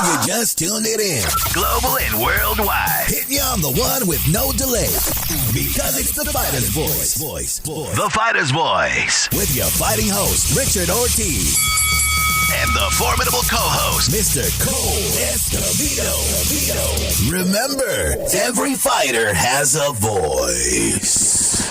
You just tuned it in. Global and worldwide. Hitting you on the one with no delay. Because it's the Fighter's Voice. The Fighter's Voice. With your fighting host, Richard-Ortiz. And the formidable co-host, Mr. Cole-Escovedo. Remember, every fighter has a voice.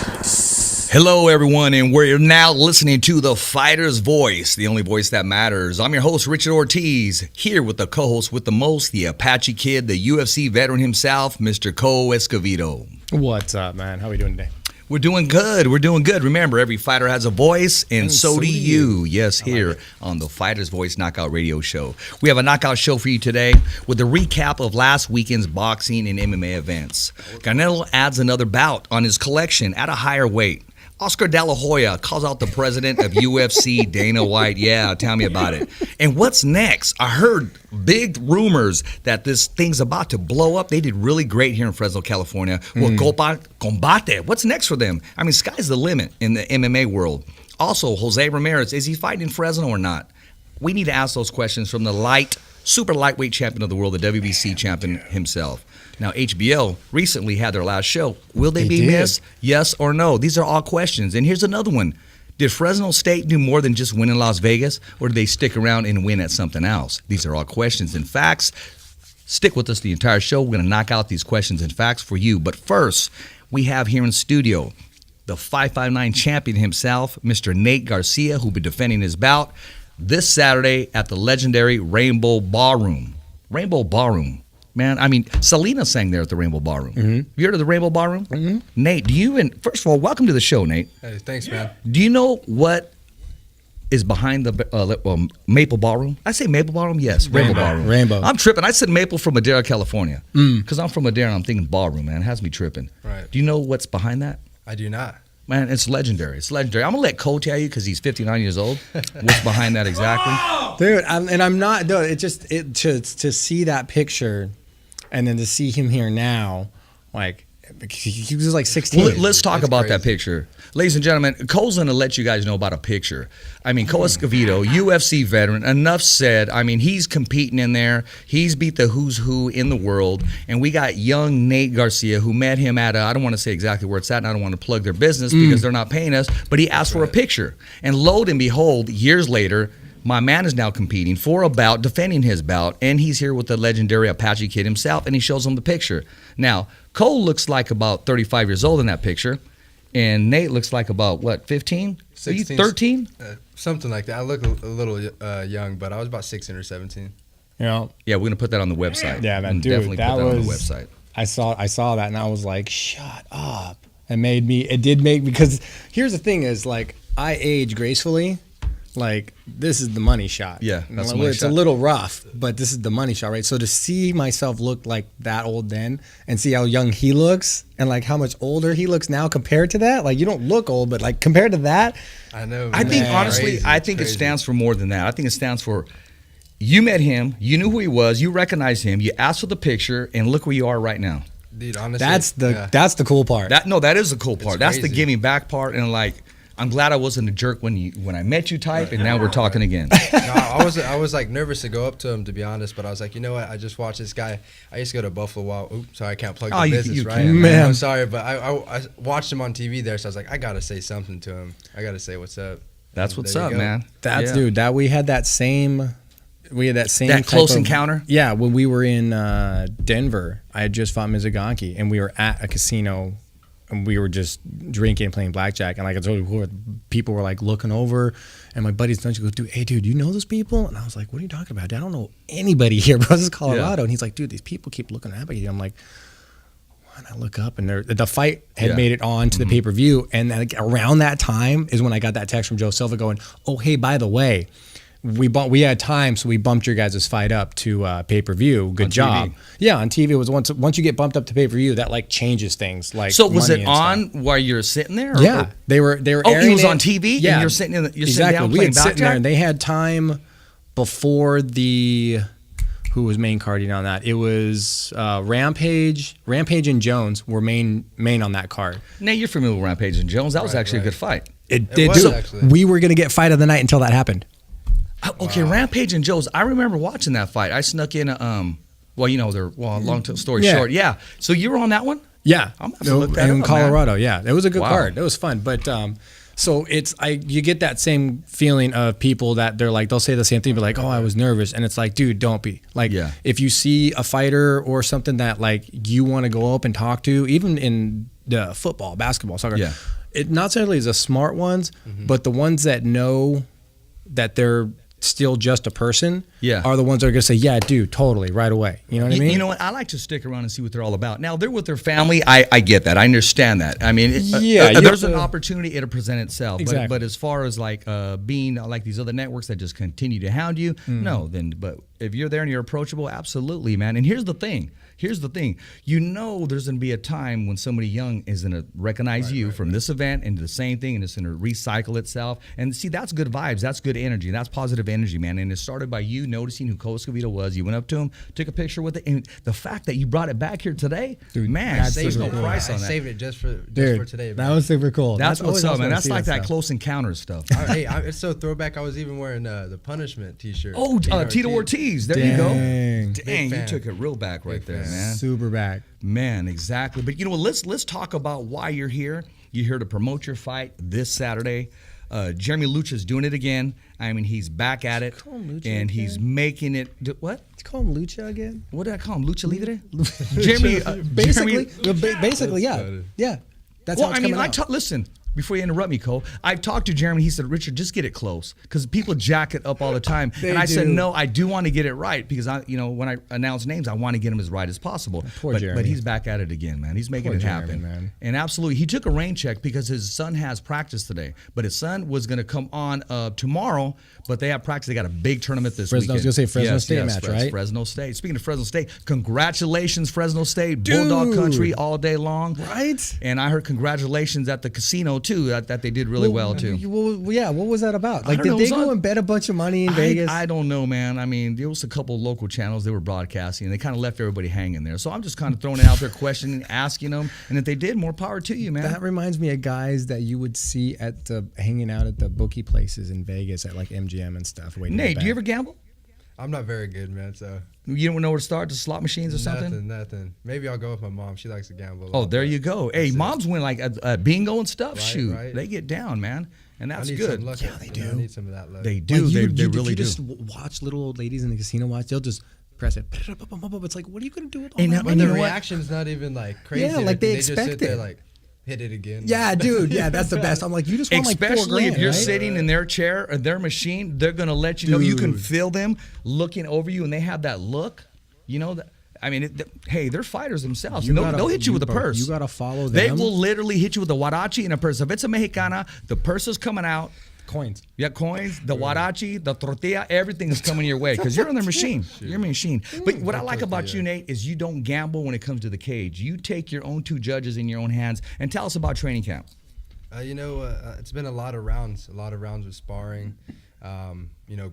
Hello, everyone, and we're now listening to The Fighter's Voice, the only voice that matters. I'm your host, Richard-Ortiz, here with the co-host with the most, The-Apache-Kid, the UFC veteran himself, Mr. Cole-Escovedo. What's up, man? How are we doing today? We're doing good. Remember, every fighter has a voice, and so do you. Yes, here on the Fighter's Voice Knockout Radio Show. We have a knockout show for you today with a recap of last weekend's boxing and MMA events. Canelo adds another bout on his collection at a higher weight. Oscar De La Hoya calls out the president of UFC, Dana White. Yeah, tell me about it. And what's next? I heard big rumors that this thing's about to blow up. They did really great here in Fresno, California. Well, Combate. What's next for them? I mean, sky's the limit in the MMA world. Also, Jose Ramirez, is he fighting in Fresno or not? We need to ask those questions from the super lightweight champion of the world, the WBC champion himself. Now, HBO recently had their last show. Will they be missed? Yes or no? These are all questions. And here's another one. Did Fresno State do more than just win in Las Vegas, or did they stick around and win at something else? These are all questions and facts. Stick with us the entire show. We're going to knock out these questions and facts for you. But first, we have here in studio the 559 champion himself, Mr. Nate Garcia, who'll be defending his bout this Saturday at the legendary Rainbow-Ballroom. Rainbow-Ballroom. Man, I mean, Selena sang there at the Rainbow-Ballroom. Mm-hmm. You heard of the Rainbow-Ballroom? Mm-hmm. Nate, first of all, welcome to the show, Nate. Hey, thanks, man. Do you know what is behind the Maple Ballroom? I say Maple Ballroom? Yes, Rainbow-Ballroom. Rainbow. I'm tripping. I said Maple from Madera, California. Because I'm from Madera and I'm thinking ballroom, man. It has me tripping. Right. Do you know what's behind that? I do not. Man, it's legendary. It's legendary. I'm going to let Cole tell you because he's 59 years old. What's behind that exactly? Dude, I'm not, dude, to see that picture and then to see him here now, like, he was like 16. Well, let's talk about that picture. Ladies and gentlemen, Cole's going to let you guys know about a picture. I mean, Cole-Escovedo, UFC veteran, enough said. I mean, he's competing in there. He's beat the who's who in the world. And we got young Nate Garcia, who met him at I don't want to say exactly where it's at, and I don't want to plug their business because they're not paying us, but he asked for a picture. And lo and behold, years later, my man is now competing for a bout, defending his bout, and he's here with the legendary Apache-Kid himself, and he shows him the picture. Now, Cole looks like about 35 years old in that picture, and Nate looks like about, what, 15? 16, 13? Something like that. I look a little young, but I was about 16 or 17. You know? Yeah, we're going to put that on the website. Yeah, man, dude, definitely put that on the website. I saw that, and I was like, shut up. It did make me, because here's the thing is, like, I age gracefully. Like, this is the money shot. Yeah, that's the money it's shot. a little rough, but this is the money shot, right? So to see myself look like that old then and see how young he looks and like how much older he looks now compared to that, like you don't look old, but like compared to that. I know. I think, honestly, crazy, I think it stands for more than that. I think it stands for you met him, you knew who he was, you recognized him, you asked for the picture, and look where you are right now. Dude, honestly. That's the cool part. That is the cool part. That's the giving back part, and like, I'm glad I wasn't a jerk when I met you type, and now we're talking again. No, I was like nervous to go up to him, to be honest, but I was like, you know what? I just watched this guy. I used to go to Buffalo Wild. Oops, sorry, I can't plug the business, right? Man. I'm sorry, but I watched him on TV there, so I was like, I gotta say something to him. I gotta say what's up. That's what's up, man. Dude, we had that same close encounter. Yeah, when we were in Denver, I had just fought Mizoganki, and we were at a casino. And we were just drinking and playing blackjack. And like I told you before, people were like looking over. And my buddy's Dungeon goes, dude, hey, dude, you know those people? And I was like, what are you talking about? Dude, I don't know anybody here, bro. This is Colorado. Yeah. And he's like, dude, these people keep looking at me. I'm like, and I look up, and the fight had made it on to the pay-per-view. And then, like, around that time is when I got that text from Joe Silva going, oh, hey, by the way, we had time, so we bumped your guys' fight up to pay-per-view. Good job. TV. Yeah, on TV. It was once you get bumped up to pay-per-view, that like changes things. Like, so was it on while you're sitting there? Yeah, they were. Oh, it was on TV. Yeah, and you're sitting down playing we had sitting there, blackjack? and they had time before who was main carding on that? It was Rampage and Jones were main on that card. Nate, you're familiar with Rampage and Jones. That was actually a good fight. It did. Was, actually. We were gonna get fight of the night until that happened. Okay, Rampage and Joe's. I remember watching that fight. I snuck in long story short. Yeah. So you were on that one? Yeah. I'm going to look that in up, Colorado. man. Yeah. It was a good card. It was fun. But so you get that same feeling of people that they'll say the same thing, but like, oh, I was nervous. And it's like, dude, don't be. Like, if you see a fighter or something that like you want to go up and talk to, even in the football, basketball, soccer, it not necessarily is the smart ones, but the ones that know that they're still just a person are the ones that are going to say, yeah, dude, totally, right away. You know what I mean? You know what? I like to stick around and see what they're all about. Now, they're with their family. I get that. I understand that. I mean, there's an opportunity. It'll present itself. Exactly. But as far as like being like these other networks that just continue to hound you, no. But if you're there and you're approachable, absolutely, man. And here's the thing. You know there's going to be a time when somebody young is going to recognize you from this event and the same thing, and it's going to recycle itself. And see, that's good vibes. That's good energy. That's positive energy, man. And it started by you noticing who Cole-Escovedo was. You went up to him, took a picture with it. And the fact that you brought it back here today, dude, man, there's no price on that. I saved it just for today, man. That was super cool. That's what's up, man. That's like that close encounters stuff. Hey, it's so throwback. I was even wearing the punishment T-shirt. Oh, Tito Ortiz. There you go. Dang, you took it real back right there, man. Super back. Man, exactly. But you know what? Let's talk about why you're here. You're here to promote your fight this Saturday. Jeremy Lucha's doing it again. I mean, he's back at it, and he's making it. What? Did you call him Lucha again? What did I call him? Lucha Libre? Basically, yeah. That's how it's coming out. Listen. Before you interrupt me, Cole, I've talked to Jeremy. He said, Richard, just get it close because people jack it up all the time. And I said, no, I do want to get it right because when I announce names, I want to get them as right as possible. But he's back at it again, man. He's making it happen. Man. And absolutely, he took a rain check because his son has practice today. But his son was going to come on tomorrow, but they have practice. They got a big tournament this weekend. I was going to say Fresno State match, right? Fresno State. Speaking of Fresno State, congratulations, Fresno State. Dude. Bulldog country all day long. Right? And I heard congratulations at the casino, too, that they did really well too. What was that about? Like, did they go and bet a bunch of money in Vegas? I don't know, man. I mean, there was a couple local channels they were broadcasting, and they kind of left everybody hanging there. So I'm just kind of throwing it out there, questioning, asking them, and if they did, more power to you, man. That reminds me of guys that you would see at hanging out at the bookie places in Vegas at like MGM and stuff. Nate, do you ever gamble? I'm not very good, man. So you don't know where to start? The slot machines or something? Nothing. Maybe I'll go with my mom. She likes to gamble. Oh, there you go. Hey, moms win like a bingo and stuff. Shoot, they get down, man, and that's good. Yeah, they do. I need some of that luck. They do. Like they really you do. Just watch little old ladies in the casino watch. They'll just press it. It's like, what are you gonna do with all that? And the reaction's not even like crazy. Yeah, like they expect just sit there it. like, hit it again. Yeah, dude. Yeah, that's the best. I'm like, you just want like $4,000, especially if you're right? sitting in their chair or their machine, they're gonna let you know. You can feel them looking over you, and they have that look. You know that. I mean, hey, they're fighters themselves. They'll hit you with a purse. You gotta follow them. They will literally hit you with a huarache and a purse. If it's a Mexicana, the purse is coming out. Coins. Yeah, coins, the huarache, the tortilla, everything is coming your way because you're in the machine. You're a machine. But what I like about you, Nate, is you don't gamble when it comes to the cage. You take your own two judges in your own hands. And tell us about training camp. It's been a lot of rounds with sparring,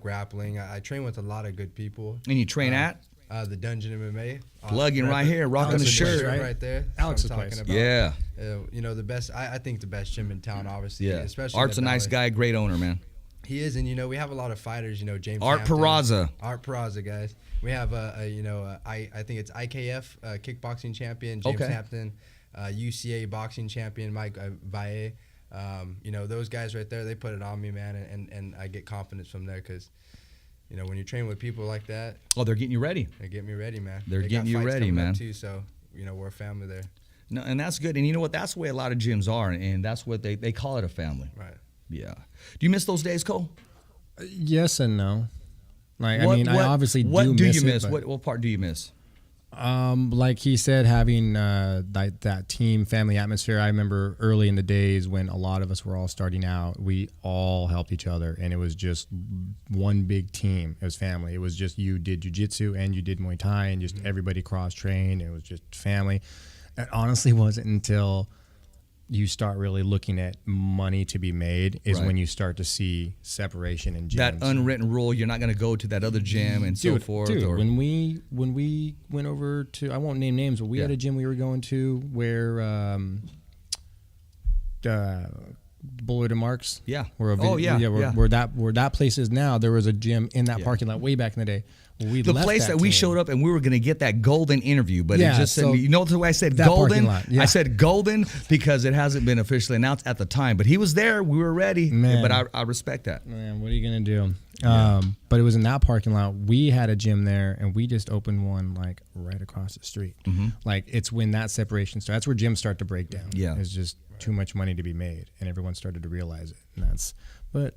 grappling. I train with a lot of good people. And you train at? The Dungeon-MMA. Plugging right here, rocking the shirt. Right there. Alex's place. About. Yeah. The best, I think the best gym in town, obviously. Yeah. Especially Art's a nice guy, great owner, man. He is, and we have a lot of fighters. James Art Hampton, Peraza. Art Peraza, guys. We have I think it's IKF kickboxing champion James Hampton, UCA boxing champion Mike Valle. Those guys right there, they put it on me, man, and I get confidence from there because. When you train with people like that. Oh, they're getting you ready. They get me ready, man. They're getting you ready, man. Too, so, we're a family there. No, and that's good. And you know what? That's the way a lot of gyms are, and that's what they call it a family. Right. Yeah. Do you miss those days, Cole? Yes and no. I obviously do miss it. What do you miss? What part do you miss? Like he said, having that team family atmosphere. I remember early in the days when a lot of us were all starting out, we all helped each other, and it was just one big team. It was family. It was just you did Jiu-Jitsu and you did Muay Thai, and just everybody cross-trained. It was just family. It honestly wasn't until you start really looking at money to be made is when you start to see separation in gyms. That unwritten rule, you're not going to go to that other gym and so forth. Dude, when we went over to, I won't name names, but we had a gym we were going to where Bullard and Marks. Yeah. Where that place is now. There was a gym in that parking lot way back in the day. The place that we showed up and we were going to get that golden interview, but it just said, you know the way I said golden? I said golden because it hasn't been officially announced at the time. But he was there. We were ready. Man. But I respect that. Man, what are you going to do? But it was in that parking lot. We had a gym there, and we just opened one like right across the street. Mm-hmm. Like it's when that separation starts. That's where gyms start to break down. Yeah. There's just too much money to be made, and everyone started to realize it. But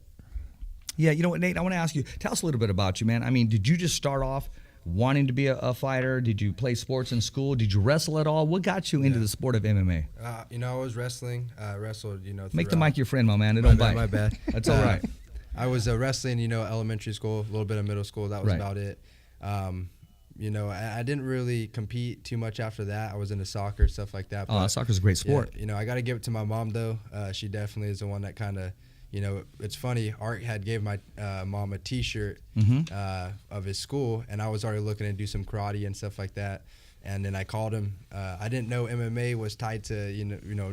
yeah, you know what, Nate? I want to ask you. Tell us a little bit about you, man. I mean, did you just start off wanting to be a fighter? Did you play sports in school? Did you wrestle at all? What got you into the sport of MMA? I was wrestling. Wrestled. Make the mic your friend, my man. It don't bite. My bad. That's all right. I was wrestling. Elementary school, a little bit of middle school. That was about it. I didn't really compete too much after that. I was into soccer, stuff like that. But, soccer's a great sport. Yeah, I got to give it to my mom though. She definitely is the one that kind of. It's funny. Art had gave my mom a T-shirt of his school, and I was already looking to do some karate and stuff like that. And then I called him. I didn't know MMA was tied to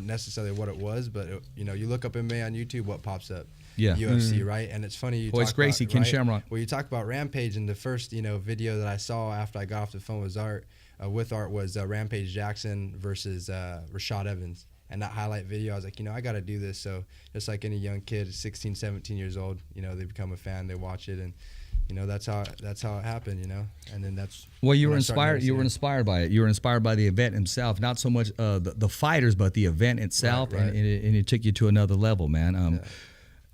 necessarily what it was, but you look up MMA on YouTube, what pops up? Yeah, UFC, right? And it's funny. Royce Gracie, Ken Shamrock. Well, you talk about Rampage, and the first video that I saw after I got off the phone with Art was Rampage Jackson versus Rashad Evans. And that highlight video, I was like, I got to do this. So just like any young kid, 16, 17 years old, they become a fan, they watch it, and that's how it happened, And then that's you were inspired. You were inspired by it. You were inspired by the event itself, not so much the fighters, but the event itself, right. And it took you to another level, man.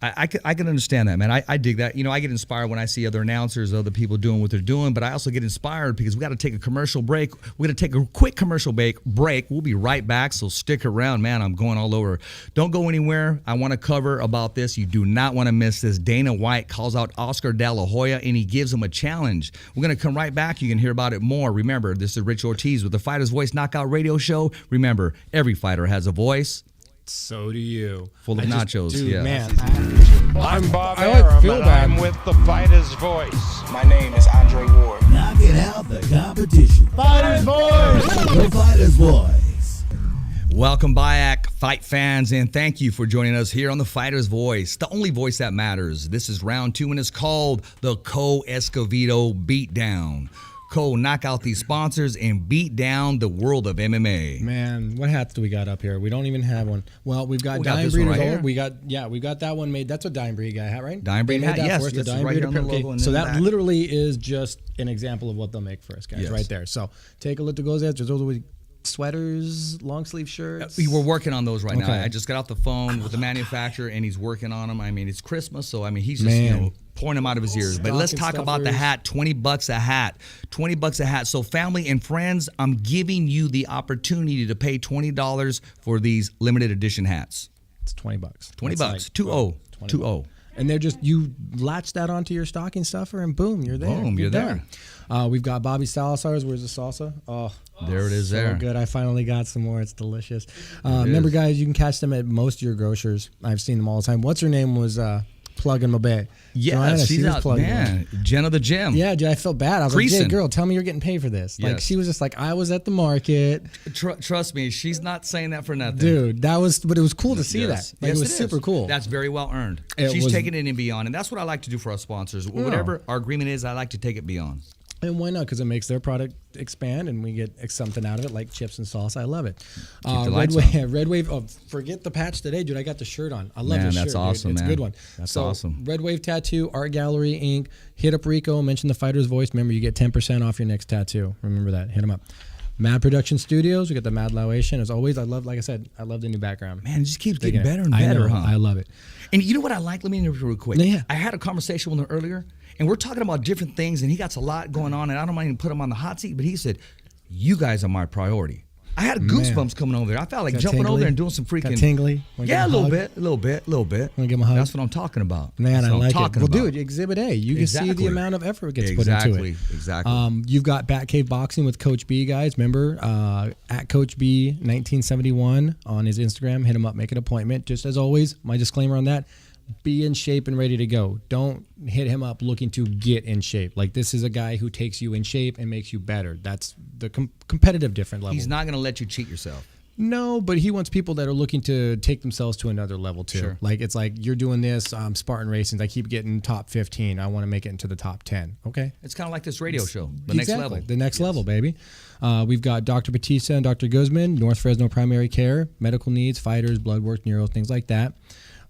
I can understand that, man. I dig that. I get inspired when I see other announcers, other people doing what they're doing, but I also get inspired because we got to take a commercial break. We're going to take a quick commercial break. We'll be right back, so stick around, man. I'm going all over. Don't go anywhere. I want to cover about this. You do not want to miss this. Dana White calls out Oscar De La Hoya, and he gives him a challenge. We're going to come right back. You can hear about it more. Remember, this is Richard-Ortiz with the Fighter's Voice Knockout Radio Show. Remember, every fighter has a voice. So do you. Full of nachos. Dude, man. I'm Bob Arum, and I'm with the Fighter's Voice. My name is Andre Ward. Knocking out the competition. Fighter's Voice! The Fighter's Voice. Welcome back, fight fans, and thank you for joining us here on the Fighter's Voice, the only voice that matters. This is round 2, and it's called the Cole-Escovedo Beatdown. Cole, knock out these sponsors and beat down the world of MMA. Man, what hats do we got up here? We don't even have one. Well, we've got Dying Breeders. Right, we got that one made. That's a Dying Breed guy hat, right? Dying Breed hat, yes. The Dying Breed logo. So that literally is just an example of what they'll make for us, guys, right there. So take a look at those ads. There's those sweaters, long sleeve shirts. We're working on those right now. I just got off the phone with the manufacturer, and he's working on them. I mean, it's Christmas, so he's just pouring them out of his ears. But let's talk about the hat. $20 a hat. $20 a hat. So family and friends, I'm giving you the opportunity to pay $20 for these limited edition hats. It's $20. $20. 2-0. And they're just, you latch that onto your stocking stuffer and boom, you're there. Boom, you're there. We've got Bobby Salazar's. Where's the salsa? Oh, there it is. So good. I finally got some more. It's delicious. Remember, guys, you can catch them at most of your grocers. I've seen them all the time. What's her name was plugging my bed. Yeah, she's out, man. Jenna the Gym. Yeah, I felt bad. I was like, hey, girl, tell me you're getting paid for this. Like, she was just like, I was at the market. Trust me, she's not saying that for nothing. Dude, but it was cool to see that. Like, it was super cool. That's very well earned. She's taking it and beyond, and that's what I like to do for our sponsors. Whatever our agreement is, I like to take it beyond. And why not? Because it makes their product expand, and we get something out of it, like chips and salsa. I love it. Red Wave. Oh, forget the patch today, dude. I got the shirt on. I love this shirt. That's awesome, dude. It's a good one. That's awesome. Red Wave Tattoo, Art Gallery Inc. Hit up Rico. Mention the Fighter's Voice. Remember, you get 10% off your next tattoo. Remember that. Hit them up. Mad Production Studios. We got the Mad Lowation. As always, like I said, I love the new background. Man, it just keeps getting better and better, huh? I love it. And you know what I like? Let me interrupt real quick. Yeah. I had a conversation with him earlier, and we're talking about different things, and he got a lot going on, and I don't mind to put him on the hot seat, but he said, you guys are my priority. I had goosebumps coming over there. I felt like jumping over there and doing some freaking... Got tingly? Yeah, a little bit. Want to give him a hug? That's what I'm talking about. Man, I like it. Well, dude, Exhibit A. You can see the amount of effort gets put into it. Exactly. You've got Batcave Boxing with Coach B, guys. Remember, at Coach B 1971 on his Instagram. Hit him up, make an appointment. Just as always, my disclaimer on that. Be in shape and ready to go. Don't hit him up looking to get in shape. Like, this is a guy who takes you in shape and makes you better. That's the competitive different level. He's not going to let you cheat yourself. No, but he wants people that are looking to take themselves to another level too. Sure. Like it's like you're doing this, Spartan Racing. I keep getting top 15. I want to make it into the top 10. Okay. It's kind of like this radio show, the Exactly. next level. The next level, baby. We've got Dr. Batista and Dr. Guzman, North Fresno Primary Care, medical needs, fighters, blood work, neuro, things like that.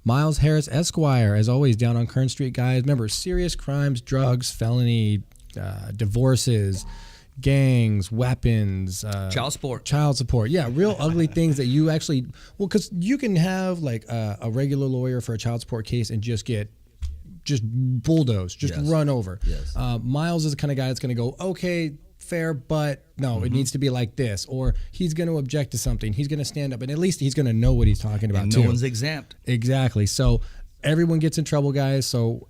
Miles Harris Esquire, as always, down on Kern Street, guys. Remember, serious crimes, drugs, felony, divorces, gangs, weapons, Child support. Yeah, real ugly things that you actually, because you can have like a regular lawyer for a child support case and just get bulldozed, run over. Yes. Miles is the kind of guy that's going to go, okay, fair, but no, it needs to be like this, or he's going to object to something. He's going to stand up, and at least he's going to know what he's talking about. And too. no one's exempt. Exactly. So everyone gets in trouble, guys. So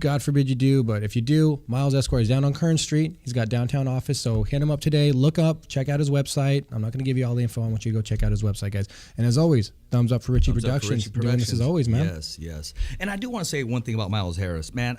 God forbid you do, but if you do, Miles Esquire is down on Kern Street. He's got downtown office, so hit him up today. Look up, check out his website. I'm not going to give you all the info. I want you to go check out his website, guys. And as always, thumbs up for Richie Productions. Doing this as always, man. Yes. And I do want to say one thing about Miles Harris, man.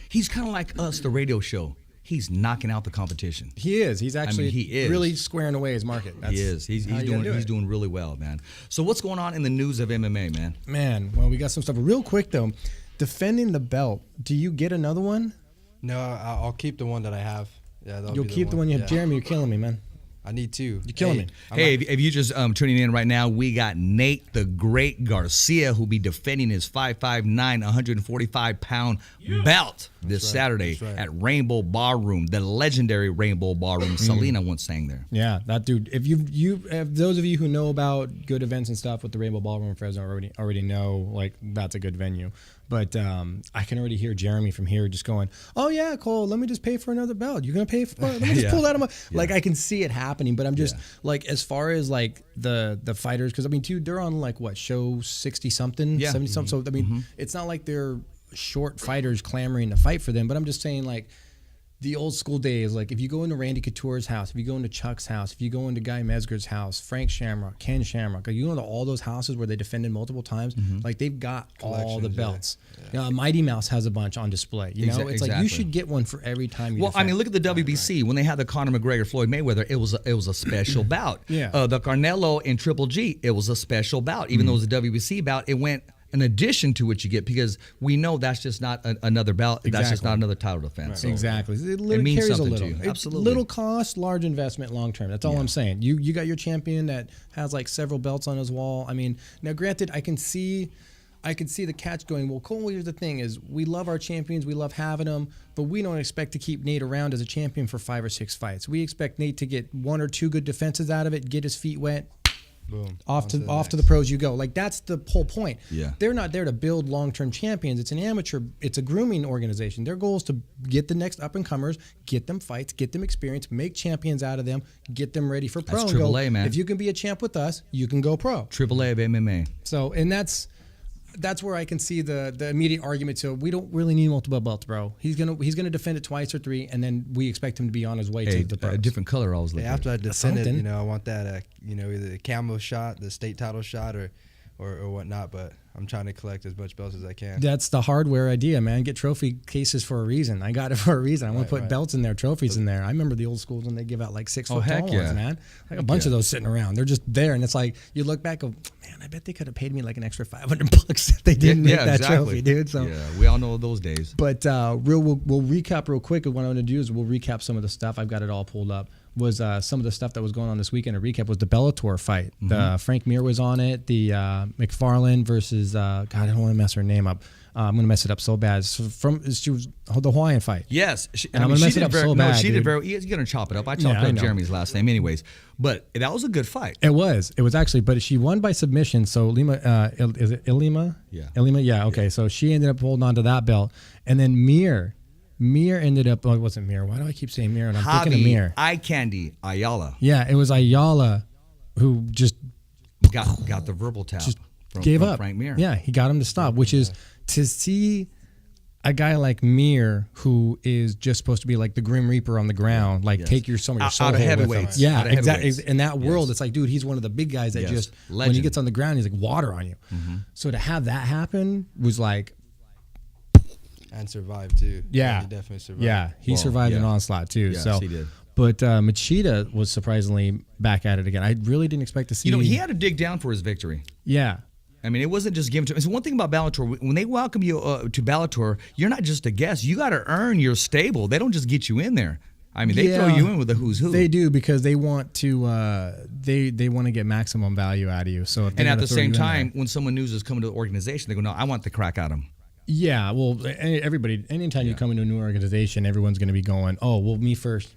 He's kind of like us, the radio show. He's knocking out the competition. He is. He's actually really squaring away his market. He is. He's doing really well, man. So what's going on in the news of MMA, man? Man, well, we got some stuff. Real quick, though. Defending the belt. Do you get another one? No, I'll keep the one that I have. Yeah, you'll keep the one you have. Jeremy, you're killing me, man. I need two. You're killing me. Hey, if you just tuning in right now, we got Nate the Great Garcia who'll be defending his 5'9", 145-pound belt this Saturday at Rainbow-Ballroom, the legendary Rainbow-Ballroom. Selena once sang there. Yeah, that dude. If if those of you who know about good events and stuff with the Rainbow-Ballroom in Fresno already know, like, that's a good venue. But I can already hear Jeremy from here just going, "Oh yeah, Cole, let me just pay for another belt. You're gonna pay for it? Let me just pull that out of my." Like, I can see it happening, but I'm just like, as far as like the fighters, because I mean, dude, they're on like what, show 60 something, 70 something. So I mean, it's not like they're short fighters clamoring to fight for them. But I'm just saying, like, the old school days, like if you go into Randy Couture's house, if you go into Chuck's house, if you go into Guy Mesger's house, Frank Shamrock, Ken Shamrock, like, you go into all those houses where they defended multiple times, like, they've got all the belts. You know, Mighty Mouse has a bunch on display. You know, it's like you should get one for every time you defend. I mean, look at the WBC. When they had the Conor McGregor Floyd Mayweather, it was a special bout. The Canelo and Triple G, it was a special bout. Even though it was a WBC bout, it went in addition to what you get, because we know that's just not another belt. That's just not another title defense. So exactly. It means carries something a little. to you. Absolutely. Little cost, large investment, long term. That's all I'm saying. You got your champion that has like several belts on his wall. I mean, now granted, I can see the catch going, well, Cole, here's the thing is, we love our champions, we love having them, but we don't expect to keep Nate around as a champion for 5 or 6 fights. We expect Nate to get 1 or 2 good defenses out of it, get his feet wet. Boom. Off to the pros you go. Like, that's the whole point. Yeah. They're not there to build long-term champions. It's an amateur. It's a grooming organization. Their goal is to get the next up-and-comers, get them fights, get them experience, make champions out of them, get them ready for pro. That's AAA, man. If you can be a champ with us, you can go pro. AAA of MMA. So, and that's where I can see the immediate argument. So we don't really need multiple belts, bro. He's gonna defend it twice or 3, and then we expect him to be on his way to the pros. A different color I was looking after I defend it, you know, I want that, either the camo shot, the state title shot, or whatnot. But I'm trying to collect as much belts as I can. That's the hardware idea, man. Get trophy cases for a reason. I got it for a reason. I want to put belts in there, trophies in there. I remember the old schools when they give out like 6-foot tall ones, man. Like a bunch of those sitting around. They're just there, and it's like you look back, go, man, I bet they could have paid me like an extra $500 if they didn't make that trophy, dude. So yeah, we all know those days. But we'll recap real quick. What I'm going to do is we'll recap some of the stuff. I've got it all pulled up. Was some of the stuff that was going on this weekend. A recap was the Bellator fight. The Frank Mir was on it. The McFarlane versus God, I don't want to mess her name up. I'm gonna mess it up so bad. She was the Hawaiian fight. Yes, I'm gonna mess it up so bad. She did very. You're gonna chop it up. I chopped up Jeremy's last name, anyways. But that was a good fight. It was actually, but she won by submission. So Lima, is it Ilima? Yeah. Ilima, yeah. Okay, so she ended up holding on to that belt, and then Mir ended up. Oh, it wasn't Mir. Why do I keep saying Mir? And I'm thinking of Mir. Eye Candy Ayala. Yeah, it was Ayala who just got the verbal tap. Gave up. Frank Mir. Yeah, he got him to stop, which is to see a guy like Mir, who is just supposed to be like the Grim Reaper on the ground, like take some of your soul out of heavyweights. Yeah, exactly. In that world, it's like, dude, he's one of the big guys that just when he gets on the ground, he's like water on you. So to have that happen was like. And survived too. Yeah, he definitely survived. Yeah, he survived an onslaught too. Yes, so he did. But Machida was surprisingly back at it again. I really didn't expect to see. He had to dig down for his victory. Yeah. I mean, it wasn't just given to him. It's one thing about Bellator. When they welcome you to Bellator, you're not just a guest. You got to earn your stable. They don't just get you in there. I mean, they throw you in with a who's who. They do, because they want to they want to get maximum value out of you. So and at the same time, when someone new is coming to the organization, they go, no, I want the crack out of them. Yeah, well, everybody, anytime you come into a new organization, everyone's going to be going, oh, well, me first.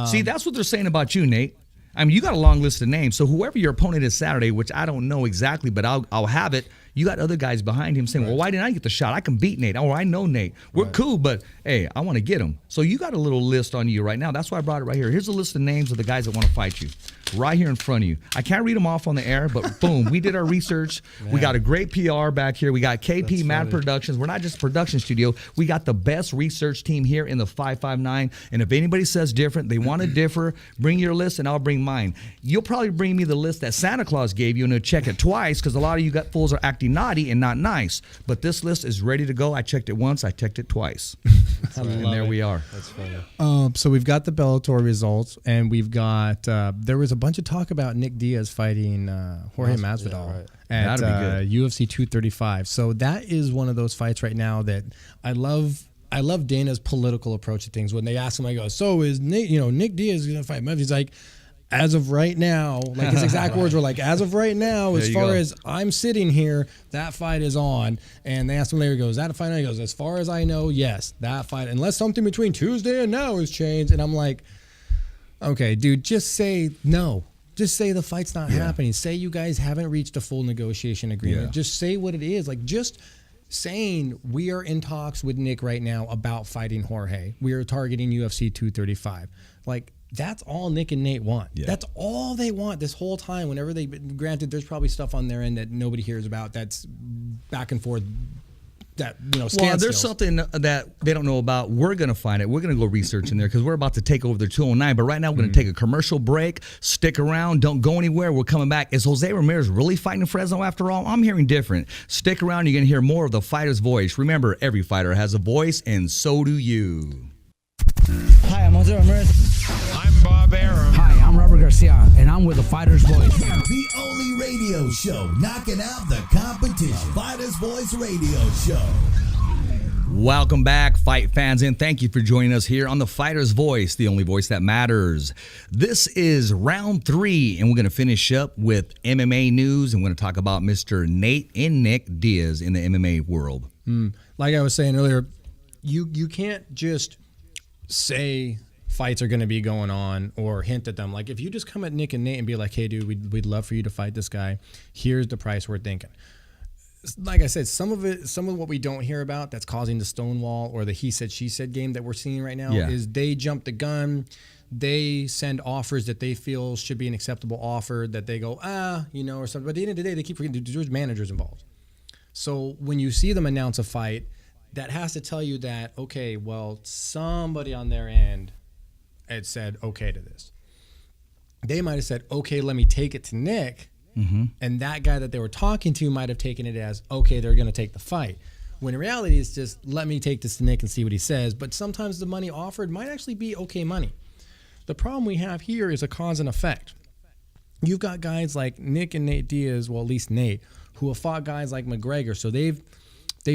See, that's what they're saying about you, Nate. I mean, you got a long list of names. So whoever your opponent is Saturday, which I don't know exactly, but I'll have it. You got other guys behind him saying, well, why didn't I get the shot? I can beat Nate. Oh, I know Nate. We're cool, but, hey, I want to get him. So you got a little list on you right now. That's why I brought it right here. Here's a list of names of the guys that want to fight you right here in front of you. I can't read them off on the air, but boom, we did our research. We got a great PR back here. We got KP Mad Productions. We're not just a production studio. We got the best research team here in the 559. And if anybody says different, they want to differ, bring your list and I'll bring mine. You'll probably bring me the list that Santa Claus gave you and I'll check it twice because a lot of you got fools are acting naughty and not nice. But this list is ready to go. I checked it once. I checked it twice. And there we are. That's funny. So we've got the Bellator results, and we've got there was a bunch of talk about Nick Diaz fighting Jorge Masvidal at UFC 235. So that is one of those fights right now that I love. I love Dana's political approach to things. When they ask him, I go, "So is Nick Diaz going to fight Masvidal?" He's like, as of right now, like his exact words were like, as of right now, as far as I'm sitting here, that fight is on. And they asked him later, he goes, is that a fight? And he goes, as far as I know, yes, that fight, unless something between Tuesday and now has changed. And I'm like, okay, dude, just say no. Just say the fight's not happening. Say you guys haven't reached a full negotiation agreement. Just say what it is. Like, just saying we are in talks with Nick right now about fighting Jorge. We are targeting UFC 235. Like, that's all Nick and Nate want. Yeah. That's all they want this whole time. Whenever they, granted, there's probably stuff on their end that nobody hears about that's back and forth. That well, there's something that they don't know about. We're going to find it. We're going to go research in there because we're about to take over their 209. But right now, we're going to take a commercial break. Stick around. Don't go anywhere. We're coming back. Is Jose Ramirez really fighting Fresno after all? I'm hearing different. Stick around. You're going to hear more of the fighter's voice. Remember, every fighter has a voice, and so do you. Hi, I'm Jose Ramirez. I'm Bob Arum. Hi, I'm Robert Garcia, and I'm with the Fighter's Voice. The only radio show knocking out the competition. Fighter's Voice Radio Show. Welcome back, fight fans, and thank you for joining us here on the Fighter's Voice, the only voice that matters. This is round 3, and we're going to finish up with MMA news, and we're going to talk about Mr. Nate and Nick Diaz in the MMA world. Like I was saying earlier, you can't just say fights are going to be going on or hint at them. Like, if you just come at Nick and Nate and be like, hey, dude, we'd love for you to fight this guy. Here's the price we're thinking. Like I said, some of what we don't hear about that's causing the stonewall or the he said, she said game that we're seeing right now is they jump the gun. They send offers that they feel should be an acceptable offer that they go, or something. But at the end of the day, they keep forgetting there's managers involved. So when you see them announce a fight, that has to tell you that, okay, well, somebody on their end had said okay to this. They might have said, okay, let me take it to Nick. And that guy that they were talking to might have taken it as, okay, they're going to take the fight. When in reality, it's just, let me take this to Nick and see what he says. But sometimes the money offered might actually be okay money. The problem we have here is a cause and effect. You've got guys like Nick and Nate Diaz, well, at least Nate, who have fought guys like McGregor. So they've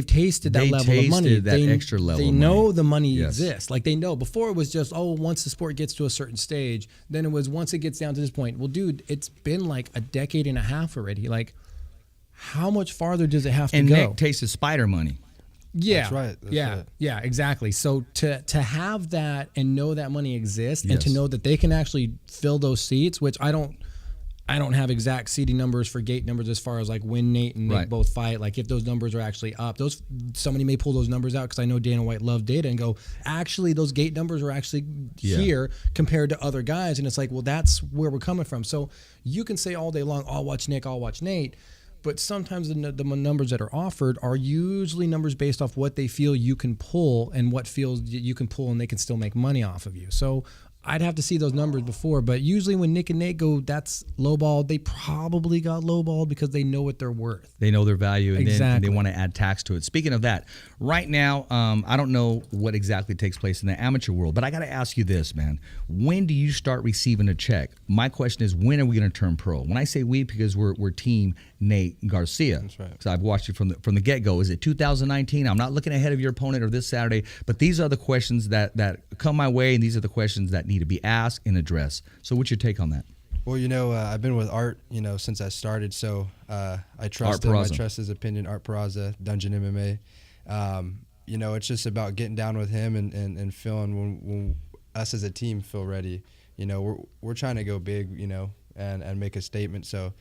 tasted that level of money. That extra level. They know the money exists. Like, they know. Before it was just, once the sport gets to a certain stage. Then it was once it gets down to this point. Well, dude, it's been like a decade and a half already. Like, how much farther does it have to go? And Nick tasted spider money. Yeah, that's right. Yeah, exactly. So to have that and know that money exists and to Yes. know that they can actually fill those seats, which I don't have exact seating numbers for gate numbers as far as like when Nate and Nick both fight. Like, if those numbers are actually up, somebody may pull those numbers out because I know Dana White loved data and go, actually, those gate numbers are actually here compared to other guys. And it's like, well, that's where we're coming from. So you can say all day long, I'll watch Nick, I'll watch Nate. But sometimes the numbers that are offered are usually numbers based off what they feel you can pull and what feels you can pull and they can still make money off of you. So I'd have to see those numbers before, but usually when Nick and Nate go, that's lowball. They probably got lowballed because they know what they're worth. They know their value, and Exactly. then they want to add tax to it. Speaking of that, right now, I don't know what exactly takes place in the amateur world, but I got to ask you this, man. When do you start receiving a check? My question is, when are we going to turn pro? When I say we, because we're team Nate Garcia. That's right. Because I've watched you from the get-go. Is it 2019? I'm not looking ahead of your opponent or this Saturday, but these are the questions that come my way, and these are the questions that need to be asked and addressed. So what's your take on that? Well, I've been with Art, since I started, so I trust him. I trust his opinion. Art Peraza, Dungeon-MMA. It's just about getting down with him and feeling when us as a team feel ready. We're trying to go big, and make a statement. So,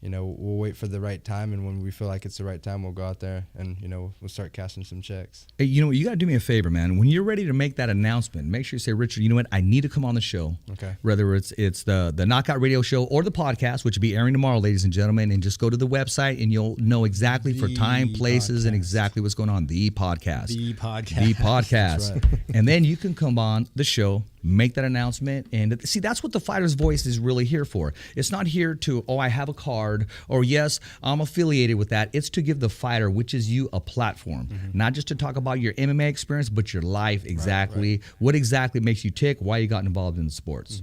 we'll wait for the right time, and when we feel like it's the right time, we'll go out there and, we'll start cashing some checks. Hey, you got to do me a favor, man. When you're ready to make that announcement, make sure you say, Richard, you know what? I need to come on the show. Okay. Whether it's the Knockout Radio Show or the podcast, which will be airing tomorrow, ladies and gentlemen, and just go to the website and you'll know exactly for time, places, and exactly what's going on. The podcast. The podcast. The podcast. That's right. And then you can come on the show, make that announcement, and see, that's what the Fighter's Voice is really here for. It's not here to, I have a card, or yes, I'm affiliated with that. It's to give the fighter, which is you, a platform. Not just to talk about your MMA experience, but your life exactly. Right. What exactly makes you tick, why you got involved in the sports.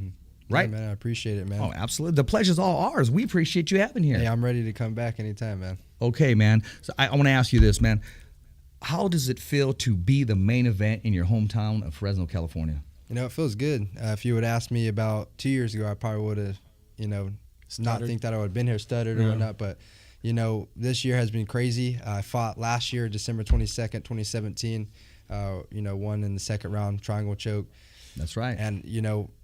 Right? Yeah, man, I appreciate it, man. Oh, absolutely. The pleasure's all ours. We appreciate you having here. Hey, I'm ready to come back anytime, man. Okay, man. So I want to ask you this, man. How does it feel to be the main event in your hometown of Fresno, California? It feels good. If you would ask me about 2 years ago, I probably would have, not think that I would have been here, stuttered or whatnot. But, this year has been crazy. I fought last year, December 22nd, 2017. Won in the second round, triangle choke. That's right. And,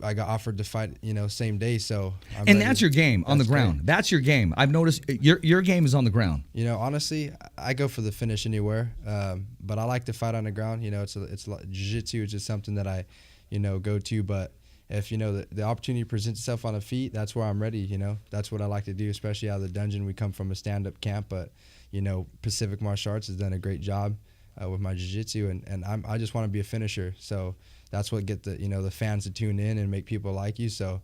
I got offered to fight, same day. So I'm and ready. that's your game on the ground. Great. That's your game. I've noticed your game is on the ground. Honestly, I go for the finish anywhere. But I like to fight on the ground. It's Jiu-Jitsu is just something that I, go to. But if, the opportunity presents itself on the feet, that's where I'm ready. That's what I like to do, especially out of the dungeon. We come from a stand-up camp, but, Pacific Martial Arts has done a great job with my jiu-jitsu, and I just want to be a finisher. So that's what get the fans to tune in and make people like you. So,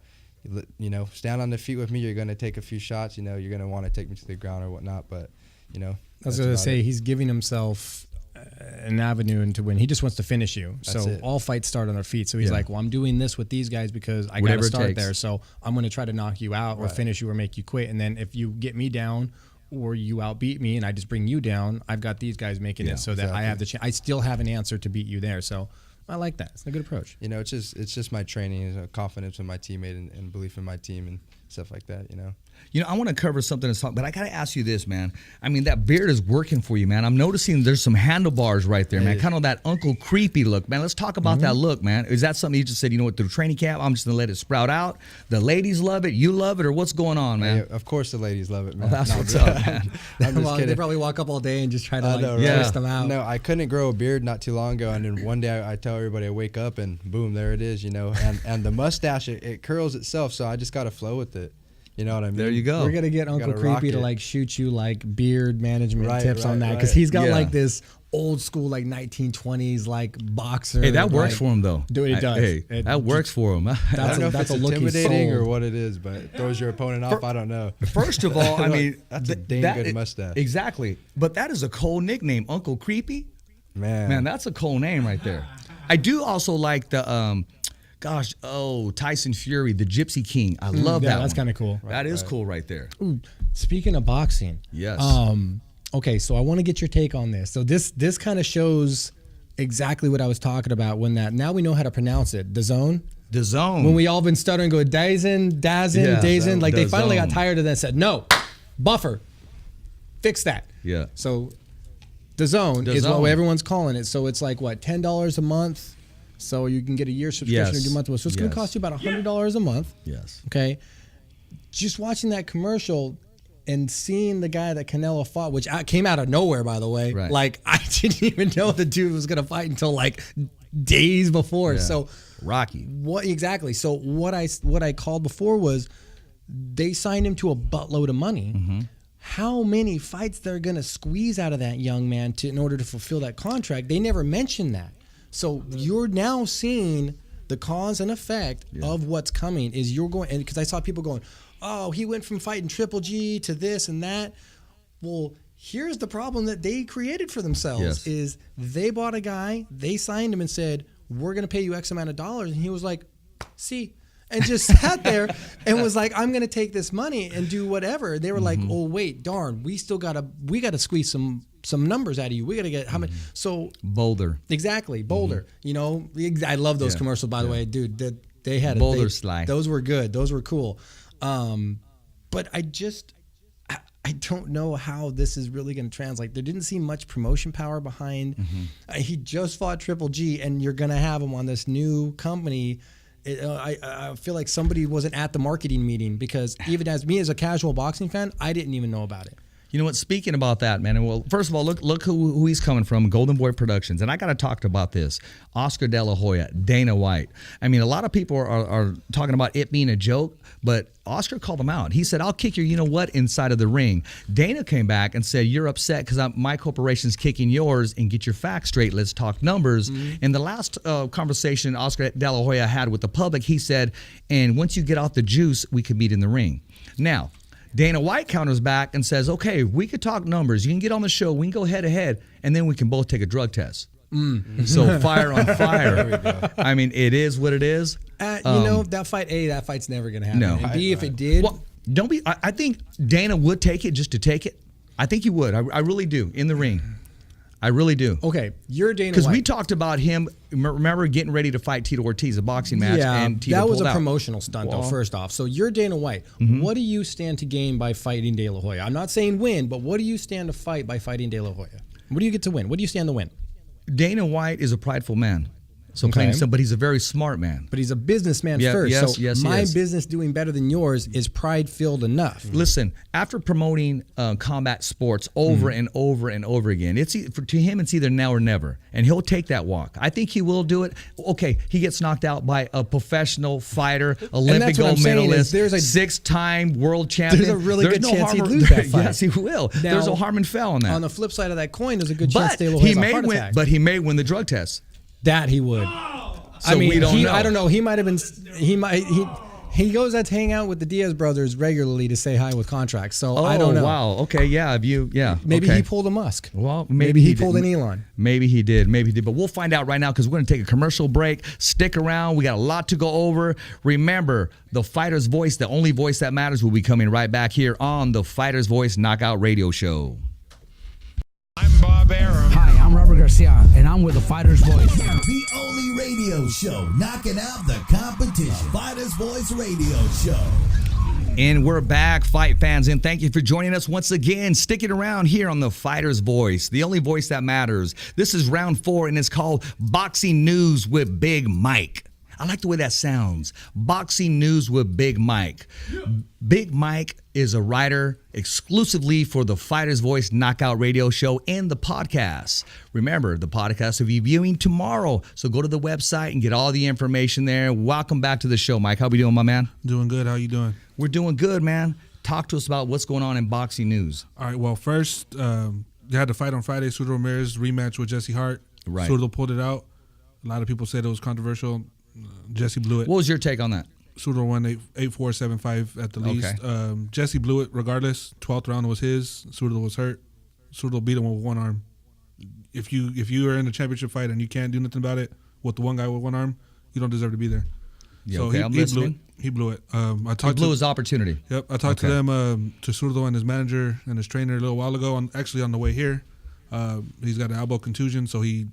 stand on the feet with me. You're going to take a few shots. You're going to want to take me to the ground or whatnot. But, I was going to say, he's giving himself an avenue into when he just wants to finish you. That's it. All fights start on their feet. So he's like, well, I'm doing this with these guys because I got to start there. So I'm going to try to knock you out or finish you or make you quit. And then if you get me down or you outbeat me and I just bring you down, I've got these guys making it so that I have the chance. I still have an answer to beat you there. So I like that. It's a good approach. It's just my training, confidence in my teammate and belief in my team and stuff like that, I want to cover something, but I got to ask you this, man. I mean, that beard is working for you, man. I'm noticing there's some handlebars right there, man. Kind of that Uncle Creepy look, man. Let's talk about that look, man. Is that something you just said, through training camp, I'm just going to let it sprout out? The ladies love it, you love it, or what's going on, man? Hey, of course the ladies love it, man. That's what's up, man. I'm just kidding. They probably walk up all day and just try to twist them out. No, I couldn't grow a beard not too long ago, and then one day I tell everybody I wake up and boom, there it is, and the mustache, it curls itself, so I just got to flow with it. You know what I mean? There you go. We're gonna get Uncle Creepy to shoot you beard management tips on that because he's got this old school 1920s boxer. Hey, that works for him though. Dude, it does. Hey, that works for him. I don't know if it's intimidating or what it is, but it throws your opponent off. I don't know. First of all, I mean, that's a dang good mustache. Exactly, but that is a cool nickname, Uncle Creepy. Man, that's a cool name right there. I do also like the Tyson Fury, the Gypsy King. I love that. That's kind of cool. That is cool right there. Ooh, speaking of boxing, yes. Okay, so I want to get your take on this. So this kind of shows exactly what I was talking about now we know how to pronounce it. DAZN. When we all been stuttering, go Dazn. They finally got tired of that and said, no, buffer, fix that. Yeah. So DAZN is what everyone's calling it. So it's $10 a month. So you can get a year subscription or do monthly. So it's going to cost you about $100 a month. Yes. Okay. Just watching that commercial and seeing the guy that Canelo fought, which came out of nowhere, by the way. Right. I didn't even know the dude was going to fight until days before. Yeah. So Rocky. What exactly? So what I called before was they signed him to a buttload of money. Mm-hmm. How many fights they're going to squeeze out of that young man in order to fulfill that contract? They never mentioned that. So you're now seeing the cause and effect of what's coming is you're going, and because I saw people going, oh, he went from fighting Triple G to this and that. Well, here's the problem that they created for themselves is they bought a guy, they signed him and said, we're going to pay you X amount of dollars. And he was like, see, and just sat there and was like, I'm going to take this money and do whatever. They were like, oh, wait, darn, we got to squeeze some numbers out of you. We got to get how many. So Boulder. Exactly. Boulder. You know, I love those commercials, by the way, dude. They had Boulder Sly. Those were good. Those were cool. But I don't know how this is really going to translate. There didn't seem much promotion power behind. He just fought Triple G, and you're going to have him on this new company. I feel like somebody wasn't at the marketing meeting, because even as me as a casual boxing fan, I didn't even know about it. You know what? Speaking about that, man. Well, first of all, look who he's coming from, Golden Boy Productions, and I got to talk about this. Oscar De La Hoya, Dana White. I mean, a lot of people are talking about it being a joke, but Oscar called him out. He said, "I'll kick your, you know what, inside of the ring." Dana came back and said, "You're upset because my corporation's kicking yours, and get your facts straight. Let's talk numbers." In the last conversation Oscar De La Hoya had with the public, he said, "And once you get out the juice, we can meet in the ring." Now, Dana White counters back and says, okay, we could talk numbers. You can get on the show. We can go head to head, and then we can both take a drug test. So fire on fire. There we go. I mean, it is what it is. You know, that fight's never going to happen. No. And B, if it did. Well, don't be. I think Dana would take it just to take it. I think he would. I really do. In the ring. I really do. Okay, you're Dana White. Because we talked about him, remember, getting ready to fight Tito Ortiz, a boxing match, and Tito that was a out. Promotional stunt, though, first off. So you're Dana White. What do you stand to gain by fighting De La Hoya? I'm not saying win, but what do you stand to fight by fighting De La Hoya? What do you get to win? What do you stand to win? Dana White is a prideful man. So plain and simple, but he's a very smart man. But he's a businessman first. Yes, my business doing better than yours is pride-filled enough. Listen, after promoting combat sports over and over and over again, to him it's either now or never, and he'll take that walk. I think he will do it. Okay, he gets knocked out by a professional fighter, Olympic gold medalist, six-time world champion. There's a really good chance he'd lose that fight. Yes, he will. Now, there's no harm in foul on that. On the flip side of that coin, there's a good chance De La Hoya's a heart attack. But he may win the drug test. That he would. So I mean, we don't know. I don't know. He might have been. He goes out to hang out with the Diaz brothers regularly to say hi with contracts. So I don't know. Oh wow. Okay. Yeah. Maybe he pulled a Musk. Well, maybe he pulled an Elon. Maybe he did. But we'll find out right now, because we're going to take a commercial break. Stick around. We got a lot to go over. Remember, the Fighter's Voice, the only voice that matters, will be coming right back here on the Fighter's Voice Knockout Radio Show. I'm Bob Arum. Hi, I'm Robert Garcia, and I'm with the Fighter's Voice. The only radio show knocking out the competition. Fighter's Voice Radio Show. And we're back, fight fans, and thank you for joining us once again. Sticking around here on the Fighter's Voice, the only voice that matters. This is round 4, and it's called Boxing News with Big Mike. I like the way that sounds. Boxing News with Big Mike. Big Mike is a writer exclusively for the Fighter's Voice Knockout Radio Show and the podcast. Remember, the podcast will be viewing tomorrow, so go to the website and get all the information there. Welcome back to the show, Mike. How we doing, my man? Doing good. How you doing? We're doing good, man. Talk to us about what's going on in boxing news. All right. Well, first, they had the fight on Friday. Richard-Ortiz rematch with Jesse Hart. Right. Richard pulled it out. A lot of people said it was controversial. Jesse blew it. What was your take on that? Richard won 8-4, 7-5 at the least. Jesse blew it regardless. 12th round was his. Richard was hurt. Richard beat him with one arm. If you are in a championship fight and you can't do nothing about it with the one guy with one arm, you don't deserve to be there. Yeah, so okay, I'm listening. He blew it. He blew his opportunity. Yep, I talked to them, to Richard and his manager and his trainer a little while ago. On the way here, he's got an elbow contusion, so he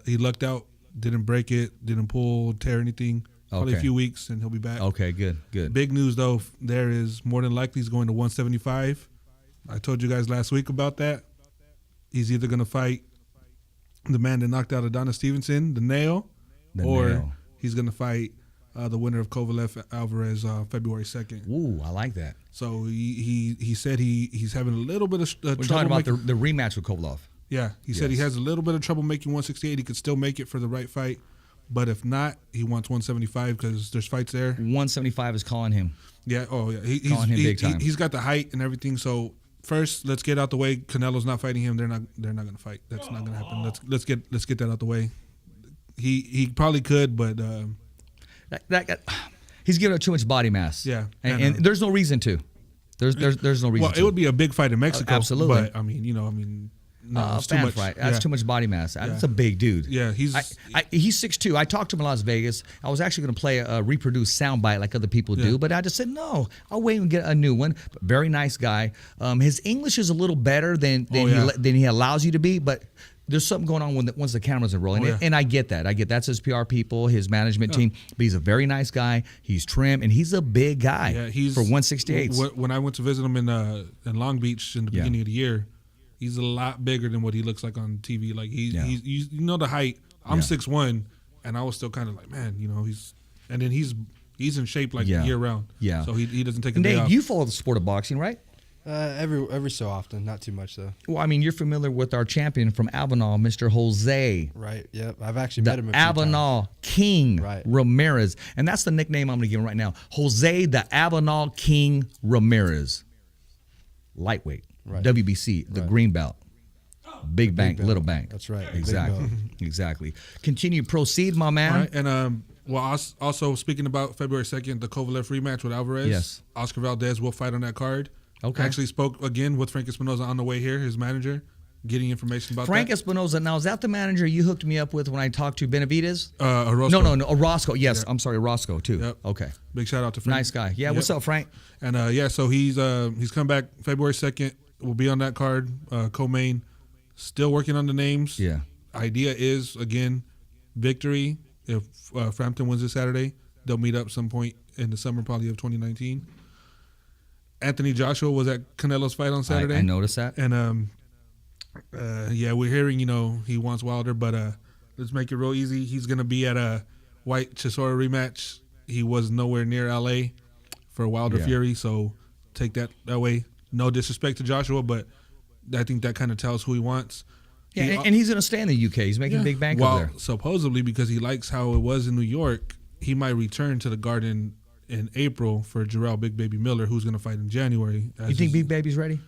lucked out. Didn't break it, didn't pull, tear anything. Probably a few weeks, and he'll be back. Okay, good. Big news, though, there is more than likely he's going to 175. I told you guys last week about that. He's either going to fight the man that knocked out Adonis Stevenson, the Nail, he's going to fight the winner of Canelo-Alverez February 2nd. Ooh, I like that. So he said he's having a little bit of trouble. We're talking about the rematch with Kovalev. Yeah, he said he has a little bit of trouble making 168. He could still make it for the right fight, but if not, he wants 175 because there's fights there. 175 is calling him. Yeah, he's calling him big time. He's got the height and everything. So first, let's get out the way. Canelo's not fighting him. They're not going to fight. That's not going to happen. Let's get that out the way. He probably could, but he's giving up too much body mass. Yeah. And there's no reason to. There's no reason. Well, it would be a big fight in Mexico. Absolutely. But no, it's too much. Fight. That's too much body mass. That's a big dude. Yeah, he's 6'2". I talked to him in Las Vegas. I was actually going to play a reproduced soundbite like other people do, but I just said no. I'll wait and get a new one. But very nice guy. His English is a little better than he allows you to be, but there's something going on once the cameras are rolling. And I get that. That's his PR people, his management team. But he's a very nice guy. He's trim, and he's a big guy for 168. When I went to visit him in Long Beach in the beginning of the year, he's a lot bigger than what he looks like on TV. Like he's the height. I'm 6'1", and I was still kind of like, man, he's in shape like year round. Yeah. So he doesn't take a day off. You follow the sport of boxing, right? Every so often, not too much though. Well, I mean, you're familiar with our champion from Avenal, Mr. Jose. Right. Yep. I've actually met him a few Avenal times. King Ramirez, and that's the nickname I'm going to give him right now. Jose the Avenal King Ramirez. Lightweight. Right. WBC, the green belt. Big bank, little bank. That's right. Exactly. Continue, proceed, my man. All right, and also speaking about February 2nd, the Kovalev rematch with Alvarez. Yes. Oscar Valdez will fight on that card. Okay. I actually spoke again with Frank Espinoza on the way here, his manager, getting information about Frank that. Espinoza. Now, is that the manager you hooked me up with when I talked to Benavidez? Orozco. No, Orozco. Yes, I'm sorry, Orozco too. Yep. Okay. Big shout out to Frank. Nice guy. Yeah, what's up, Frank? And so he's come back February 2nd. We'll be on that card. Co-main. Still working on the names. Yeah. Idea is, again, victory. If Frampton wins this Saturday, they'll meet up some point in the summer probably of 2019. Anthony Joshua was at Canelo's fight on Saturday. I noticed that. And, we're hearing, he wants Wilder, but let's make it real easy. He's going to be at a White Chisora rematch. He was nowhere near L.A. for Wilder Fury, so take that way. No disrespect to Joshua, but I think that kind of tells who he wants. Yeah, and he's going to stay in the UK. He's making big bank over there. Supposedly, because he likes how it was in New York, he might return to the Garden in April for Jarrell Big Baby Miller, who's going to fight in January. You think Big Baby's ready?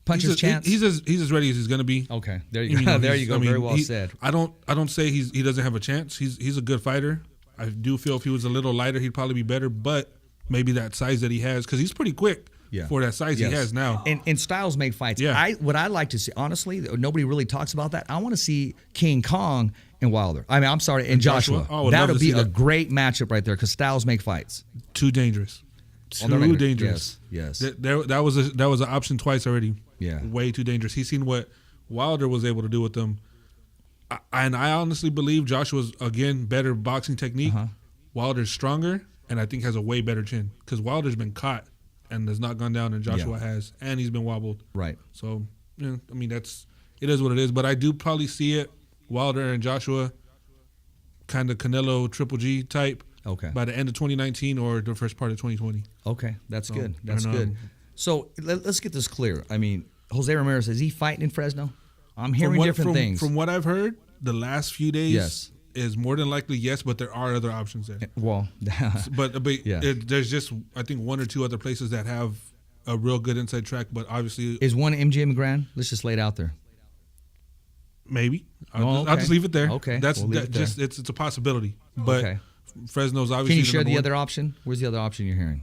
Punch his chance? He's as ready as he's going to be. Okay, there you go. There you go. Very well said. I don't say he doesn't have a chance. He's a good fighter. I do feel if he was a little lighter, he'd probably be better, but maybe that size that he has, because he's pretty quick. For that size he has now. And styles make fights. Yeah. What I like to see, honestly, nobody really talks about that. I want to see King Kong and Wilder. And Joshua. That would be a great matchup right there because styles make fights. Too dangerous. Too dangerous. Yes. That was an option twice already. Yeah. Way too dangerous. He's seen what Wilder was able to do with them. And I honestly believe Joshua's, again, better boxing technique. Wilder's stronger and I think has a way better chin because Wilder's been caught and has not gone down, and Joshua has, and he's been wobbled. Right. So, it is what it is. But I do probably see it, Wilder and Joshua, kind of Canelo Triple G type. Okay. By the end of 2019 or the first part of 2020. Okay, that's good. That's good. So let's get this clear. I mean, Jose Ramirez, is he fighting in Fresno? I'm hearing different things. From what I've heard, the last few days. Is more than likely yes, but there are other options there. Well, there's just I think one or two other places that have a real good inside track, but obviously is one MGM Grand? Let's just lay it out there. Maybe I'll just leave it there. Okay, it's a possibility, but Fresno's obviously. Can you share the other option? Where's the other option you're hearing?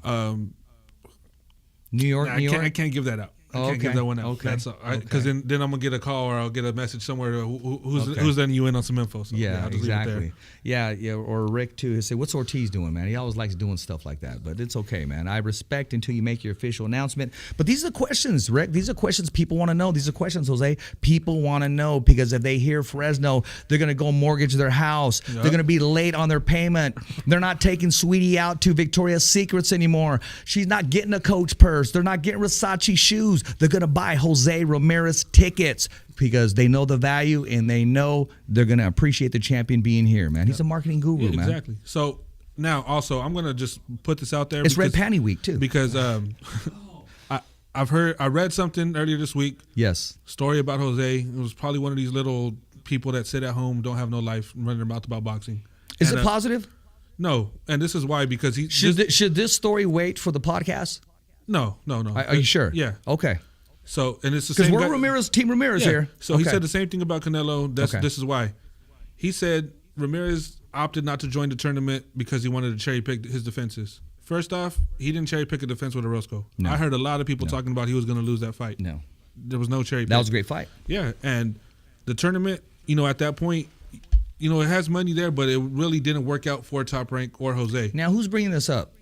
New York. I can't give that out. I can't give that one out. Okay. Because then I'm gonna get a call or I'll get a message somewhere who's letting you in on some info. So, I'll just exactly. Leave it there. Yeah. Or Rick too. He'll say, "What's Ortiz doing, man?" He always likes doing stuff like that, but it's okay, man. I respect until you make your official announcement. But these are questions, Rick. These are questions people want to know. These are questions, Jose. People want to know because if they hear Fresno, they're gonna go mortgage their house. Yep. They're gonna be late on their payment. They're not taking Sweetie out to Victoria's Secrets anymore. She's not getting a Coach purse. They're not getting Versace shoes. They're gonna buy Jose Ramirez tickets because they know the value and they know they're going to appreciate the champion being here, man. He's a marketing guru, man. Exactly. So now also I'm going to just put this out there. It's Red Panty Week too. Because I read something earlier this week. Yes. Story about Jose. It was probably one of these little people that sit at home, don't have no life, running their mouth about boxing. Is it positive? No. And this is why, because he... Should this story wait for the podcast? No. Are you sure? Yeah. Okay. So, and it's the same. Because we're Team Ramirez here. So he said the same thing about Canelo. This is why. He said Ramirez opted not to join the tournament because he wanted to cherry pick his defenses. First off, he didn't cherry pick a defense with Orozco. No. I heard a lot of people talking about he was going to lose that fight. No. There was no cherry pick. That was a great fight. Yeah, and the tournament, at that point, it has money there, but it really didn't work out for Top Rank or Jose. Now, who's bringing this up?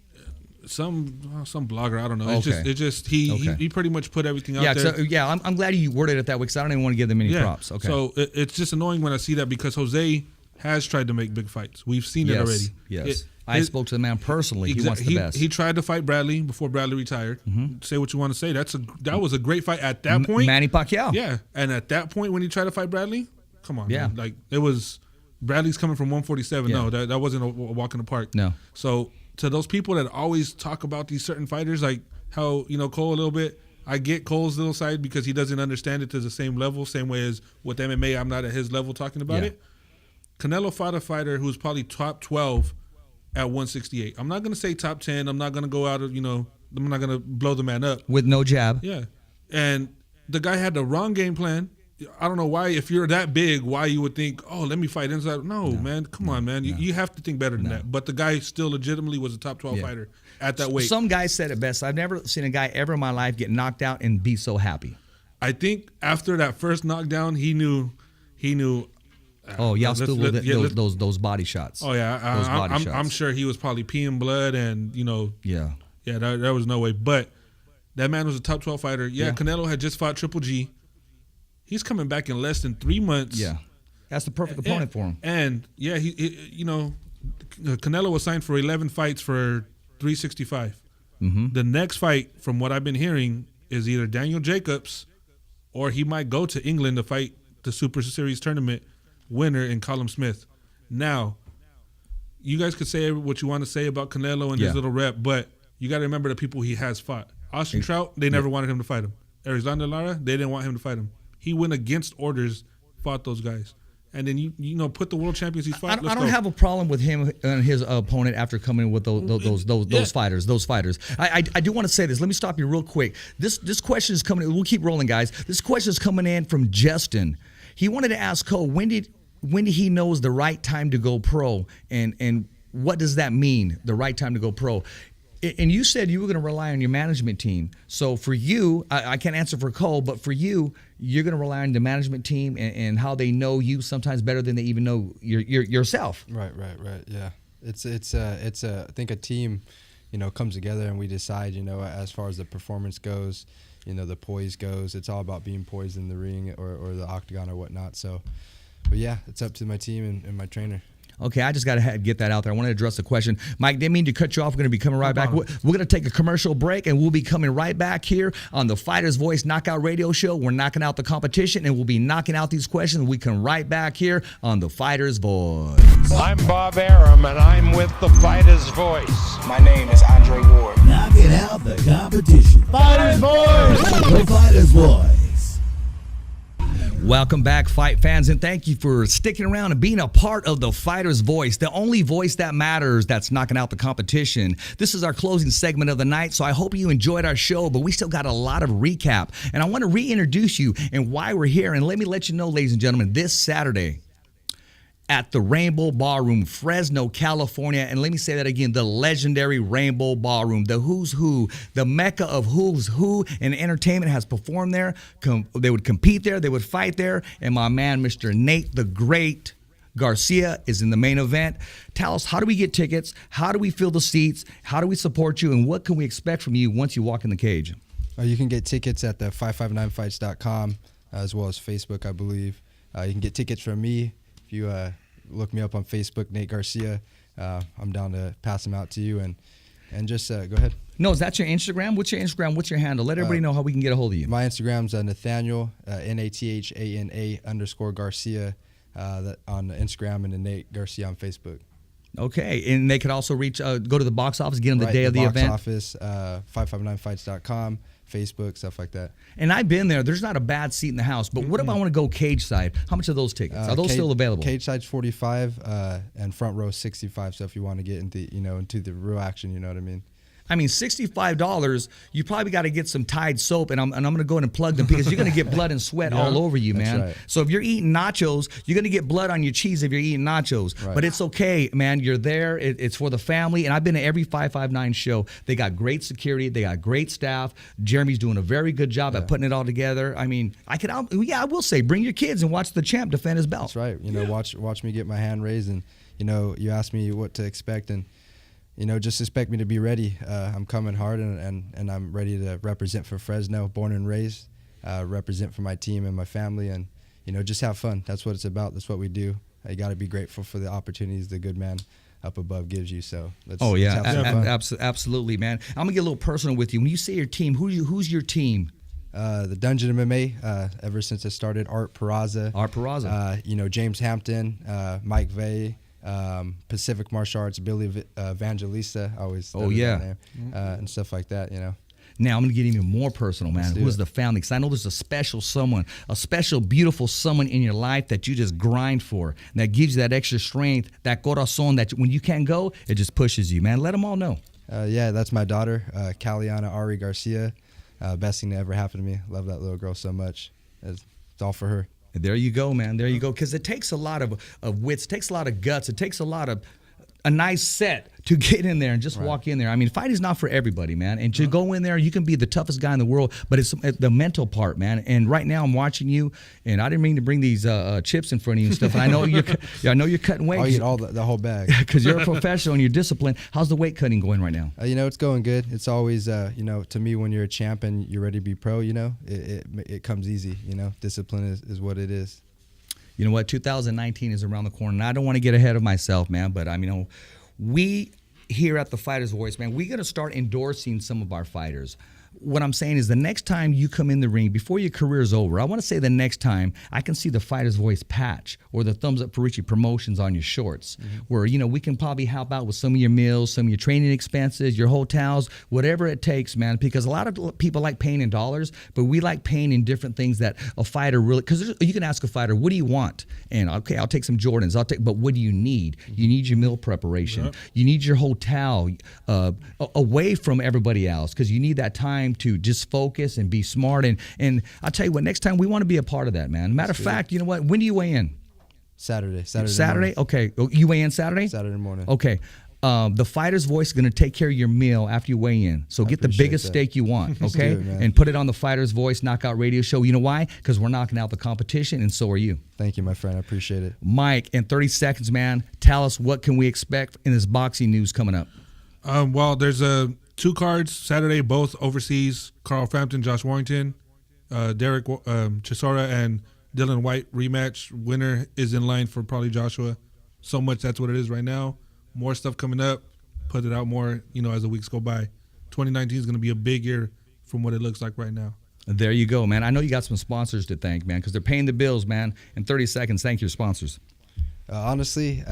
Some blogger, I don't know. Okay. He pretty much put everything out there. So, I'm glad you worded it that way because I don't even want to give them any props. Okay. So it's just annoying when I see that because Jose has tried to make big fights. We've seen it already. Yes. I spoke to the man personally. He wants the best. He tried to fight Bradley before Bradley retired. Say what you want to say. That was a great fight at that point. Manny Pacquiao. Yeah, and at that point when he tried to fight Bradley, come on, yeah, man. Like it was Bradley's coming from 147. Yeah. No, that wasn't a walk in the park. No. So to those people that always talk about these certain fighters, like how Cole a little bit. I get Cole's little side because he doesn't understand it to the same level, same way as with MMA. I'm not at his level talking about it. Canelo fought a fighter who's probably top 12 at 168. I'm not going to say top 10. I'm not going to go out of, I'm not going to blow the man up. With no jab. Yeah. And the guy had the wrong game plan. I don't know why, if you're that big, why you would think, oh, let me fight inside. No, man. Come on, man. You have to think better than that. But the guy still legitimately was a top 12 fighter at that weight. Some guy said it best. I've never seen a guy ever in my life get knocked out and be so happy. I think after that first knockdown, he knew. Oh, y'all still with those body shots. Oh yeah, I'm sure he was probably peeing blood, and Yeah, there was no way. But that man was a top 12 fighter. Yeah, Canelo had just fought Triple G. He's coming back in less than 3 months. Yeah, that's the perfect opponent for him. And yeah, Canelo was signed for 11 fights for 365. The next fight, from what I've been hearing, is either Daniel Jacobs, or he might go to England to fight the Super Series tournament winner in Callum Smith. Now, you guys could say what you want to say about Canelo and his little rep, but you got to remember the people he has fought. Austin Trout, they never wanted him to fight him. Alexander Lara, they didn't want him to fight him. He went against orders, fought those guys. And then you put the world champions he's fought. I don't have a problem with him and his opponent after coming with those fighters. Those fighters. I do want to say this. Let me stop you real quick. This question is coming. We'll keep rolling, guys. This question is coming in from Justin. He wanted to ask Cole, when did he know is the right time to go pro, and what does that mean, the right time to go pro? And you said you were going to rely on your management team. So for you, I can't answer for Cole, but for you, you're going to rely on the management team and how they know you sometimes better than they even know yourself. Right. Yeah, it's I think a team, comes together and we decide, as far as the performance goes, the poise goes. It's all about being poised in the ring or the octagon or whatnot. So, but yeah, it's up to my team and my trainer. Okay, I just got to get that out there. I want to address the question. Mike, didn't mean to cut you off. We're going to be coming right back. We're going to take a commercial break, and we'll be coming right back here on the Fighter's Voice Knockout Radio Show. We're knocking out the competition, and we'll be knocking out these questions. We come right back here on the Fighter's Voice. I'm Bob Arum, and I'm with the Fighter's Voice. My name is Andre Ward. Knocking out the competition. Fighter's Voice! The Fighter's Voice. Welcome back, fight fans, and thank you for sticking around and being a part of the Fighter's Voice, the only voice that matters that's knocking out the competition. This is our closing segment of the night, so I hope you enjoyed our show, but we still got a lot of recap. And I want to reintroduce you and why we're here. And let me let you know, ladies and gentlemen, this Saturday at the Rainbow-Ballroom, Fresno, California. And let me say that again, the legendary Rainbow-Ballroom, the who's who, the mecca of who's who in entertainment has performed there. They would compete there, they would fight there. And my man, Mr. Nate the Great Garcia, is in the main event. Tell us, how do we get tickets? How do we fill the seats? How do we support you? And what can we expect from you once you walk in the cage? You can get tickets at the 559fights.com as well as Facebook, I believe. You can get tickets from me. If you look me up on Facebook, Nate Garcia, I'm down to pass them out to you and just go ahead. No, is that your Instagram? What's your Instagram? What's your handle? Let everybody know how we can get a hold of you. My Instagram's Nathaniel, Nathana_Garcia on Instagram, and then Nate Garcia on Facebook. Okay, and they could also reach, go to the box office, get them the day of the event. Box office, 559fights.com. Facebook, stuff like that. And I've been there. There's not a bad seat in the house. But what if I want to go cage side? How much are those tickets? Are those still available? Cage side's $45 and front row $65. So if you want to get into the real action, you know what I mean. I mean, $65, you probably got to get some Tide soap, and I'm going to go ahead and plug them because you're going to get blood and sweat all over you, man. Right. So if you're eating nachos, you're going to get blood on your cheese if you're eating nachos. Right. But it's okay, man. You're there. It's for the family. And I've been to every 559 show. They got great security. They got great staff. Jeremy's doing a very good job at putting it all together. I mean, I will say, bring your kids and watch the champ defend his belt. That's right. You know, watch me get my hand raised, and you know, you asked me what to expect, and you know, just expect me to be ready. I'm coming hard, and I'm ready to represent for Fresno, born and raised, represent for my team and my family, and you know, just have fun. That's what it's about. That's what we do. You got to be grateful for the opportunities the good man up above gives you. So let's have some fun. Absolutely, man. I'm gonna get a little personal with you. When you say your team, who's your team? The Dungeon-MMA, ever since it started, Art Peraza. You know, James Hampton, Mike Vey, Pacific Martial Arts, Billy Evangelista, I always name, and stuff like that, you know. Now, I'm going to get even more personal, man. Who's the family? Because I know there's a special someone, a special, beautiful someone in your life that you just grind for, and that gives you that extra strength, that corazon, that when you can't go, it just pushes you, man. Let them all know. Yeah, that's my daughter, Caliana Ari Garcia. Best thing that ever happened to me. Love that little girl so much. It's all for her. There you go, man. There you go. Because it takes a lot of wits. It takes a lot of guts. It takes a nice set to get in there and just walk in there. I mean, fighting's not for everybody, man. And to go in there, you can be the toughest guy in the world, but it's the mental part, man. And right now, I'm watching you, and I didn't mean to bring these chips in front of you and stuff. And I know you're cutting weight. I'll eat all the whole bag because you're a professional and you're disciplined. How's the weight cutting going right now? You know, it's going good. It's always, you know, to me, when you're a champ and you're ready to be pro, you know, it comes easy. You know, discipline is what it is. You know what? 2019 is around the corner, and I don't want to get ahead of myself, man. But I mean, you know, we here at the Fighters Voice, man, we're gonna start endorsing some of our fighters. What I'm saying is the next time you come in the ring, before your career is over, I want to say the next time I can see the Fighters Voice patch or the Thumbs Up for Richie promotions on your shorts, where, you know, we can probably help out with some of your meals, some of your training expenses, your hotels, whatever it takes, man, because a lot of people like paying in dollars, but we like paying in different things that a fighter really, because you can ask a fighter, what do you want? And okay, I'll take some Jordans, but what do you need? You need your meal preparation. You need your hotel away from everybody else, because you need that time to just focus and be smart. And I'll tell you what, next time we want to be a part of that, man. Matter of fact, you know what? When do you weigh in? Saturday? Okay. You weigh in Saturday? Saturday morning. Okay. The Fighter's Voice is going to take care of your meal after you weigh in. So get the biggest steak you want, okay? And put it on the Fighter's Voice Knockout Radio Show. You know why? Because we're knocking out the competition, and so are you. Thank you, my friend. I appreciate it. Mike, in 30 seconds, man, tell us what can we expect in this boxing news coming up? Well, there's 2 cards Saturday, both overseas. Carl Frampton, Josh Warrington, Derek Chisora, and Dylan White rematch. Winner is in line for probably Joshua. So much, that's what it is right now. More stuff coming up. Put it out more, you know, as the weeks go by. 2019 is going to be a big year from what it looks like right now. There you go, man. I know you got some sponsors to thank, man, because they're paying the bills, man. In 30 seconds, thank your sponsors. Honestly,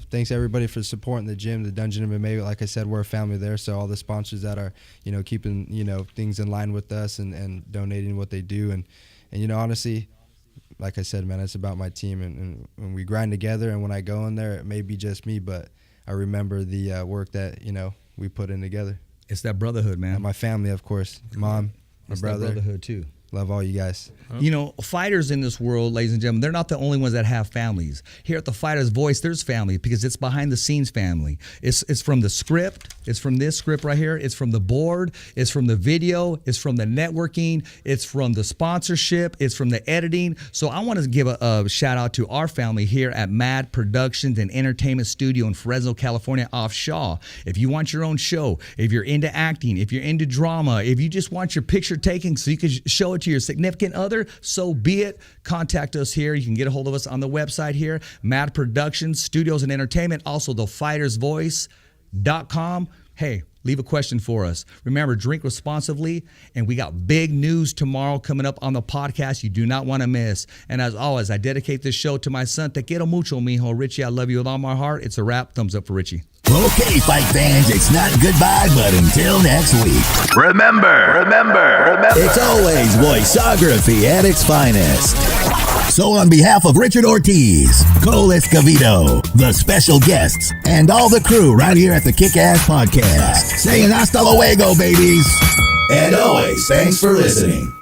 thanks everybody for supporting the gym, the Dungeon-MMA. Like I said, we're a family there, so all the sponsors that are, you know, keeping, you know, things in line with us and donating what they do. And you know, honestly, like I said, man, it's about my team, and we grind together. And when I go in there, it may be just me, but I remember the work that, you know, we put in together. It's that brotherhood, man. And my family, of course, mom, my brother. That brotherhood too. Love all you guys. You know, fighters in this world, ladies and gentlemen, they're not the only ones that have families. Here at the Fighter's Voice, there's family because it's behind the scenes family. It's from the script. It's from this script right here. It's from the board. It's from the video. It's from the networking. It's from the sponsorship. It's from the editing. So I want to give a shout out to our family here at Mad Productions and Entertainment Studio in Fresno, California, off Shaw. If you want your own show, if you're into acting, if you're into drama, if you just want your picture taken so you can show it to your significant other, so be it. Contact us here. You can get a hold of us on the website here, Mad Productions, Studios and Entertainment, also thefightersvoice.com. Hey, leave a question for us. Remember, drink responsibly, and we got big news tomorrow coming up on the podcast you do not want to miss. And as always, I dedicate this show to my son. Te quiero mucho, mijo. Richie, I love you with all my heart. It's a wrap. Thumbs up for Richie. Okay, fight fans, it's not goodbye, but until next week. Remember, it's always voiceography at its finest. So on behalf of Richard-Ortiz, Cole-Escovedo, the special guests, and all the crew right here at the Kick-Ass Podcast, saying hasta luego, babies. And always, thanks for listening.